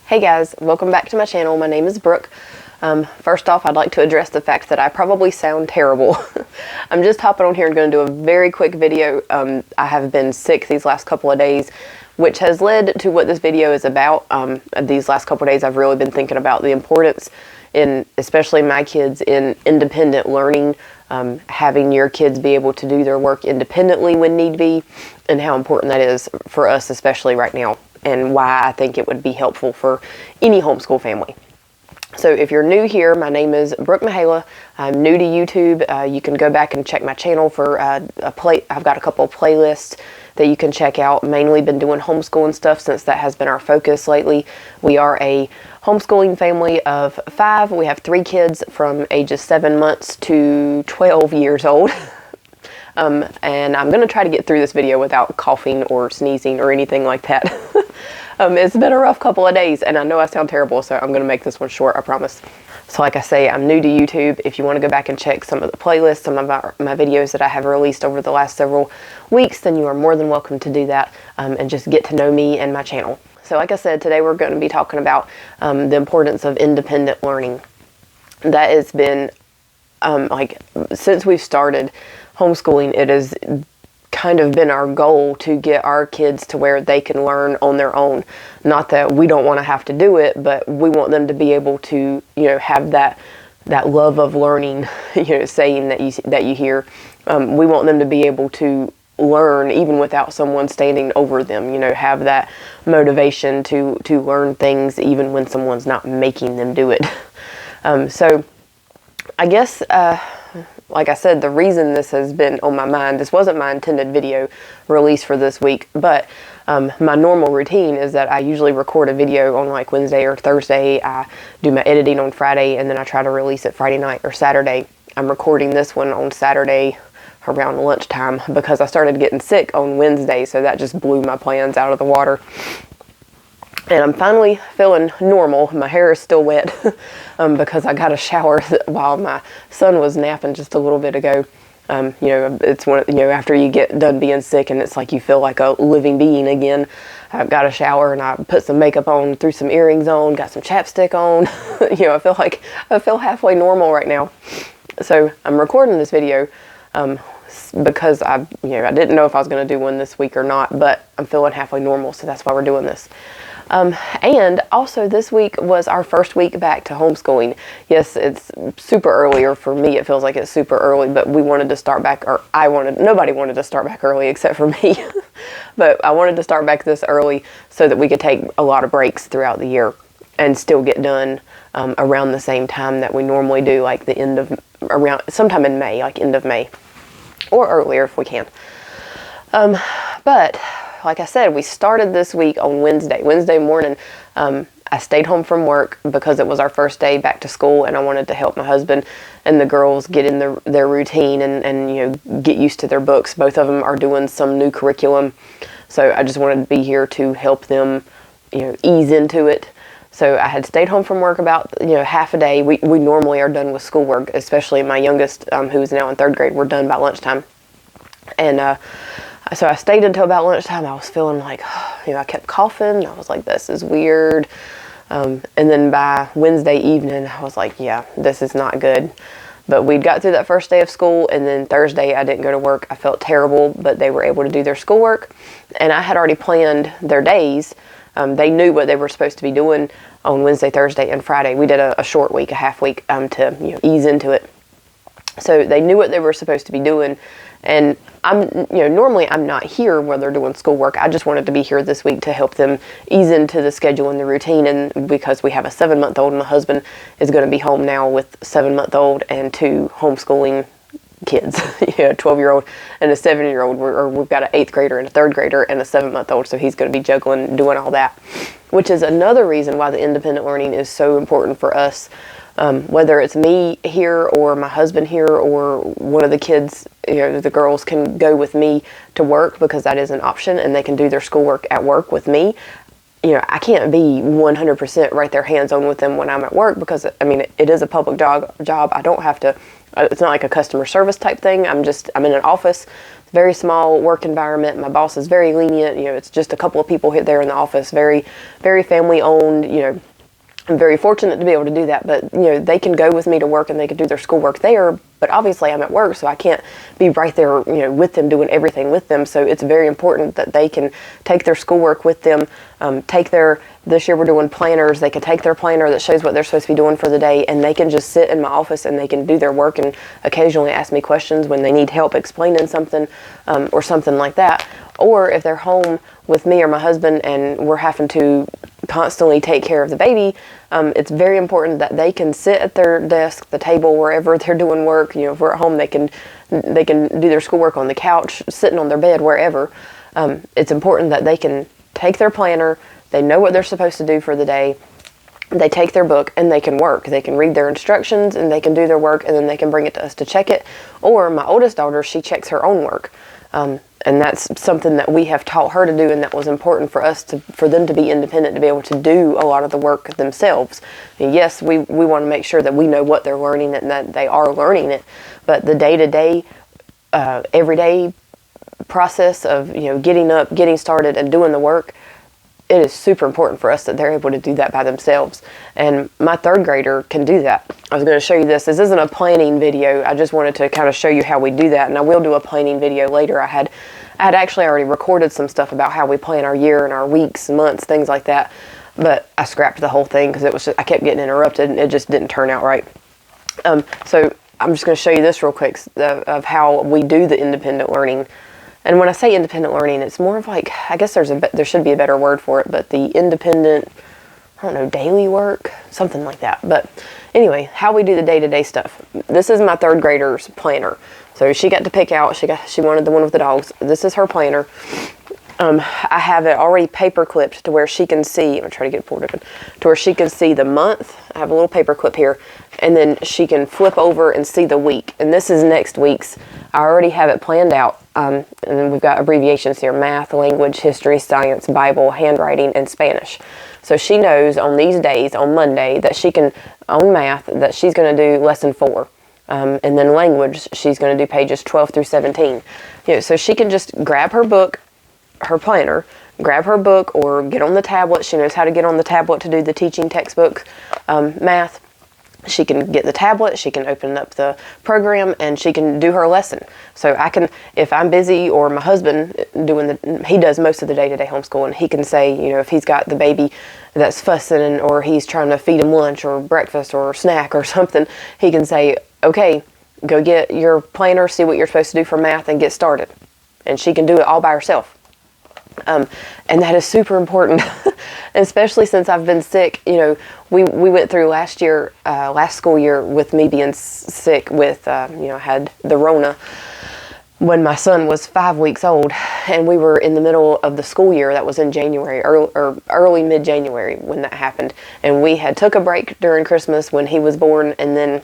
Hey guys, welcome back to my channel. My name is Brooke. First off, I'd like to address the fact that I probably sound terrible. I'm just hopping on here and going to do a very quick video. I have been sick these last couple of days, which has led to what this video is about. These last couple of days I've really been thinking about the importance in, especially my kids, in independent learning, having your kids be able to do their work independently when need be, and how important that is for us, especially right now, and why I think it would be helpful for any homeschool family. So if you're new here, my name is Brooke Mihaela. I'm new to YouTube. You can go back and check my channel for I've got a couple of playlists that you can check out. Mainly been doing homeschooling stuff since that has been our focus lately. We are a homeschooling family of 5. We have 3 kids from ages 7 months to 12 years old. And I'm going to try to get through this video without coughing or sneezing or anything like that. It's been a rough couple of days, and I know I sound terrible, so I'm going to make this one short, I promise. So like I say, I'm new to YouTube. If you want to go back and check some of the playlists, some of my videos that I have released over the last several weeks, then you are more than welcome to do that, and just get to know me and my channel. So like I said, today we're going to be talking about the importance of independent learning. That has been, since we've started homeschooling, it has kind of been our goal to get our kids to where they can learn on their own. Not that we don't want to have to do it, but we want them to be able to, have that love of learning, saying that you hear. We want them to be able to learn even without someone standing over them, have that motivation to learn things even when someone's not making them do it. So I guess, like I said, the reason this has been on my mind, this wasn't my intended video release for this week, but my normal routine is that I usually record a video on like Wednesday or Thursday. I do my editing on Friday, and then I try to release it Friday night or Saturday. I'm recording this one on Saturday around lunchtime because I started getting sick on Wednesday, so that just blew my plans out of the water. And I'm finally feeling normal. My hair is still wet because I got a shower while my son was napping just a little bit ago. It's after you get done being sick and it's like you feel like a living being again. I got a shower and I put some makeup on, threw some earrings on, got some chapstick on. I feel halfway normal right now. So I'm recording this video because I didn't know if I was going to do one this week or not, but I'm feeling halfway normal, so that's why we're doing this. And also this week was our first week back to homeschooling. Yes, it's super early, or for me it feels like it's super early, but we wanted to start back, or nobody wanted to start back early except for me. But I wanted to start back this early so that we could take a lot of breaks throughout the year and still get done around the same time that we normally do, like sometime in May, like end of May, or earlier if we can. But like I said, we started this week on Wednesday morning. I stayed home from work because it was our first day back to school, and I wanted to help my husband and the girls get in their routine and get used to their books. Both of them are doing some new curriculum, so I just wanted to be here to help them ease into it. So I had stayed home from work about half a day. We normally are done with schoolwork, especially my youngest, who is now in 3rd grade. We're done by lunchtime, and so I stayed until about lunchtime. I was feeling like, I kept coughing. I was like, this is weird. And then by Wednesday evening, I was like, yeah, this is not good. But we'd got through that first day of school, and then Thursday I didn't go to work. I felt terrible, but they were able to do their schoolwork. And I had already planned their days. They knew what they were supposed to be doing on Wednesday, Thursday, and Friday. We did a short week, a half week, to ease into it. So they knew what they were supposed to be doing. And normally I'm not here when they're doing schoolwork. I just wanted to be here this week to help them ease into the schedule and the routine. And because we have a 7-month-old, and my husband is going to be home now with 7-month-old and 2 homeschooling kids, a 12-year-old and a 7-year-old. We've got an 8th grader and a 3rd grader and a 7-month-old. So he's going to be juggling, doing all that, which is another reason why the independent learning is so important for us. Whether it's me here or my husband here or one of the kids, the girls can go with me to work because that is an option, and they can do their schoolwork at work with me. I can't be 100% right there hands-on with them when I'm at work because, I mean, it is a public job. I don't have to, it's not like a customer service type thing. I'm in an office, very small work environment. My boss is very lenient. It's just a couple of people there in the office, very, very family owned. I'm very fortunate to be able to do that, but they can go with me to work and they can do their schoolwork there, but obviously I'm at work, so I can't be right there, with them, doing everything with them. So it's very important that they can take their schoolwork with them, this year we're doing planners. They can take their planner that shows what they're supposed to be doing for the day, and they can just sit in my office and they can do their work and occasionally ask me questions when they need help explaining something, or something like that. Or if they're home with me or my husband and we're having to constantly take care of the baby, it's very important that they can sit at their desk, the table, wherever they're doing work. If we're at home, they can do their schoolwork on the couch, sitting on their bed, wherever. It's important that they can take their planner, they know what they're supposed to do for the day, they take their book and they can work. They can read their instructions and they can do their work, and then they can bring it to us to check it. Or my oldest daughter, she checks her own work. And that's something that we have taught her to do, and that was important for us for them to be independent, to be able to do a lot of the work themselves. And yes, we want to make sure that we know what they're learning and that they are learning it, but the day-to-day, everyday process of getting up, getting started, and doing the work, it is super important for us that they're able to do that by themselves. And my third grader can do that. I was going to show you this. This isn't a planning video. I just wanted to kind of show you how we do that. And I will do a planning video later. I had actually already recorded some stuff about how we plan our year and our weeks, months, things like that. But I scrapped the whole thing because I kept getting interrupted and it just didn't turn out right. So I'm just going to show you this real quick of how we do the independent learning. And when I say independent learning, it's more of like, I guess there should be a better word for it, but the independent, I don't know, daily work, something like that. But anyway, how we do the day-to-day stuff. This is my third grader's planner. So she got to pick out, she wanted the one with the dogs. This is her planner. I have it already paper clipped to where she can see, I'm going to try to get it pulled open, to where she can see the month. I have a little paper clip here, and then she can flip over and see the week. And this is next week's. I already have it planned out. And then we've got abbreviations here: math, language, history, science, Bible, handwriting, and Spanish. So she knows on these days, on Monday, that she can, on math, that she's going to do lesson 4. And then language, she's going to do pages 12 through 17. So she can just grab her book, her planner, grab her book, or get on the tablet. She knows how to get on the tablet to do the teaching textbook, math. She can get the tablet, she can open up the program, and she can do her lesson. So I can, if I'm busy, or my husband he does most of the day-to-day homeschooling, he can say, if he's got the baby that's fussing, or he's trying to feed him lunch or breakfast or snack or something, he can say, okay, go get your planner, see what you're supposed to do for math, and get started. And she can do it all by herself. And that is super important, especially since I've been sick. We went through last school year with me being sick with, I had the Rona when my son was 5 weeks old, and we were in the middle of the school year. That was in January, or early mid-January when that happened. And we had took a break during Christmas when he was born, and then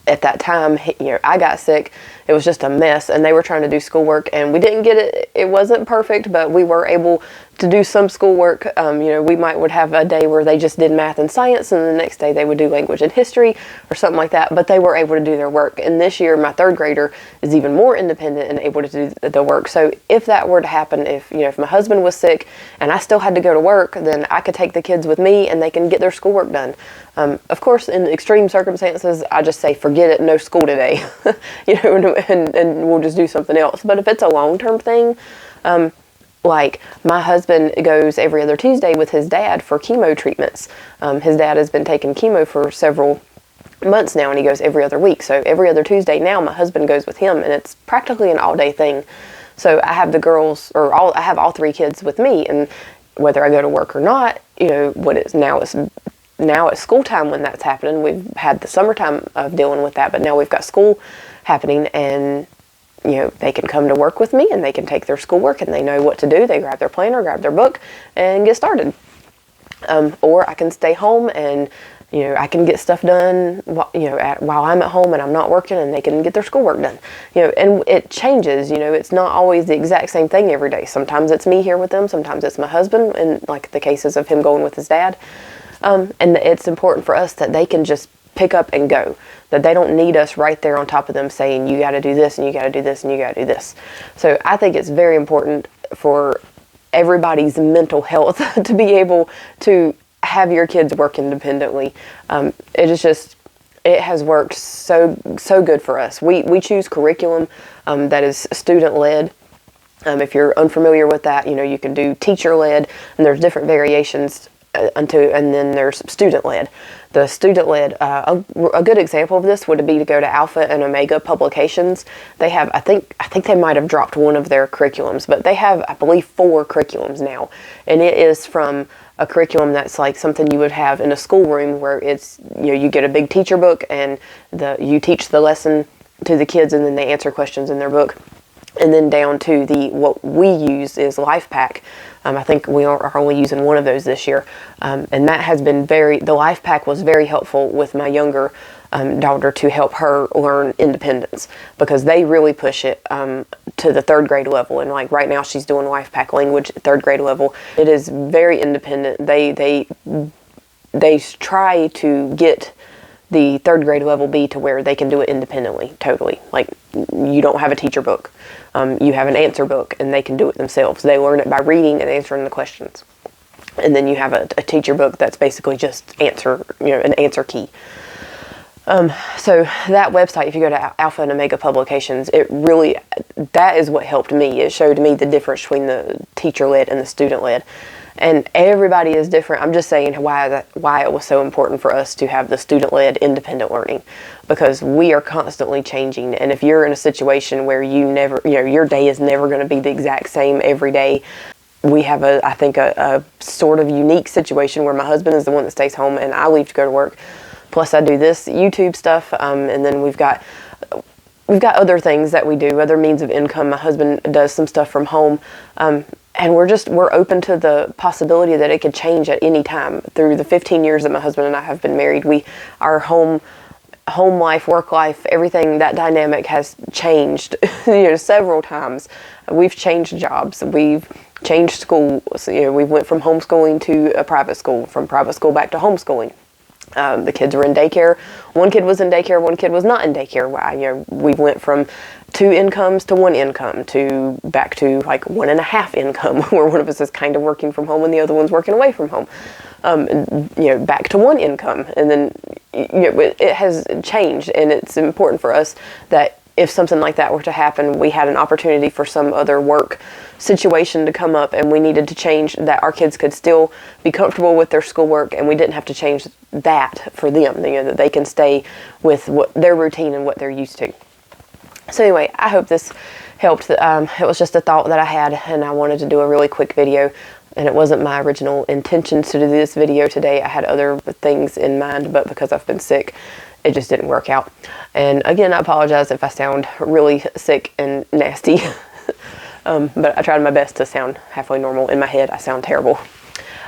at that time, I got sick. It was just a mess, and they were trying to do schoolwork, and we didn't get it. It wasn't perfect, but we were able to do some schoolwork. We would have a day where they just did math and science, and the next day they would do language and history or something like that, but they were able to do their work. And this year, my third grader is even more independent and able to do the work. So if that were to happen, if my husband was sick and I still had to go to work, then I could take the kids with me and they can get their schoolwork done. Of course, in extreme circumstances, I just say, forget it, no school today, and we'll just do something else. But if it's a long-term thing, like my husband goes every other Tuesday with his dad for chemo treatments. His dad has been taking chemo for several months now, and he goes every other week. So every other Tuesday now, my husband goes with him, and it's practically an all-day thing. So I have the girls, I have all 3 kids with me, and whether I go to work or not, now it's school time when that's happening. We've had the summertime of dealing with that, but now we've got school happening, and they can come to work with me and they can take their schoolwork and they know what to do. They grab their planner, grab their book, and get started. Or I can stay home and I can get stuff done while I'm at home and I'm not working, and they can get their schoolwork done. And it changes. It's not always the exact same thing every day. Sometimes it's me here with them. Sometimes it's my husband, in like the cases of him going with his dad. And it's important for us that they can just pick up and go, that they don't need us right there on top of them saying, you got to do this and you got to do this and you got to do this. So I think it's very important for everybody's mental health to be able to have your kids work independently. It has worked so good for us. We choose curriculum that is student-led. If you're unfamiliar with that, you can do teacher-led, and there's different variations and then there's student-led. The student-led, a good example of this would be to go to Alpha and Omega Publications. They have, I think they might have dropped one of their curriculums, but they have, I believe, 4 curriculums now. And it is from a curriculum that's like something you would have in a schoolroom, where it's, you get a big teacher book and you teach the lesson to the kids, and then they answer questions in their book. And then down to what we use is LifePak. I think we are only using one of those this year. And that has been the LifePak was very helpful with my younger daughter to help her learn independence, because they really push it to the 3rd grade level. And like right now she's doing LifePak language at 3rd grade level. It is very independent. They try to get the 3rd grade level be to where they can do it independently, totally. Like, you don't have a teacher book. You have an answer book, and they can do it themselves. They learn it by reading and answering the questions. And then you have a teacher book that's basically just an answer key. So that website, if you go to Alpha and Omega Publications, that is what helped me. It showed me the difference between the teacher-led and the student-led. And everybody is different. I'm just saying why it was so important for us to have the student-led independent learning, because we are constantly changing. And if you're in a situation where your day is never going to be the exact same every day, we have I think a sort of unique situation where my husband is the one that stays home and I leave to go to work. Plus I do this YouTube stuff, and then we've got other things that we do, other means of income. My husband does some stuff from home. And we're open to the possibility that it could change at any time. Through the 15 years that my husband and I have been married, our home life, work life, everything, that dynamic has changed several times. We've changed jobs. We've changed schools. We went from homeschooling to a private school, from private school back to homeschooling. The kids were in daycare. One kid was in daycare, one kid was not in daycare. We went from 2 incomes to 1 income to back to like 1.5 income, where one of us is kind of working from home and the other one's working away from home. Back to 1 income. And then, it has changed, and it's important for us that if something like that were to happen, we had an opportunity for some other work situation to come up and we needed to change, that our kids could still be comfortable with their schoolwork, and we didn't have to change that for them, that they can stay with their routine and what they're used to. So anyway, I hope this helped. It was just a thought that I had, and I wanted to do a really quick video, and it wasn't my original intentions to do this video today. I had other things in mind, but because I've been sick, it just didn't work out. And again, I apologize if I sound really sick and nasty. But I tried my best to sound halfway normal. In my head, I sound terrible.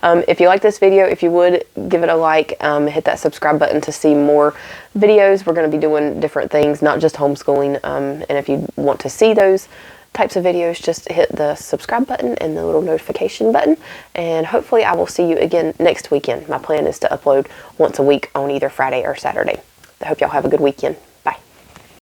If you like this video, if you would, give it a like, hit that subscribe button to see more videos. We're going to be doing different things, not just homeschooling. And if you want to see those types of videos, just hit the subscribe button and the little notification button. And hopefully I will see you again next weekend. My plan is to upload once a week on either Friday or Saturday. I hope y'all have a good weekend.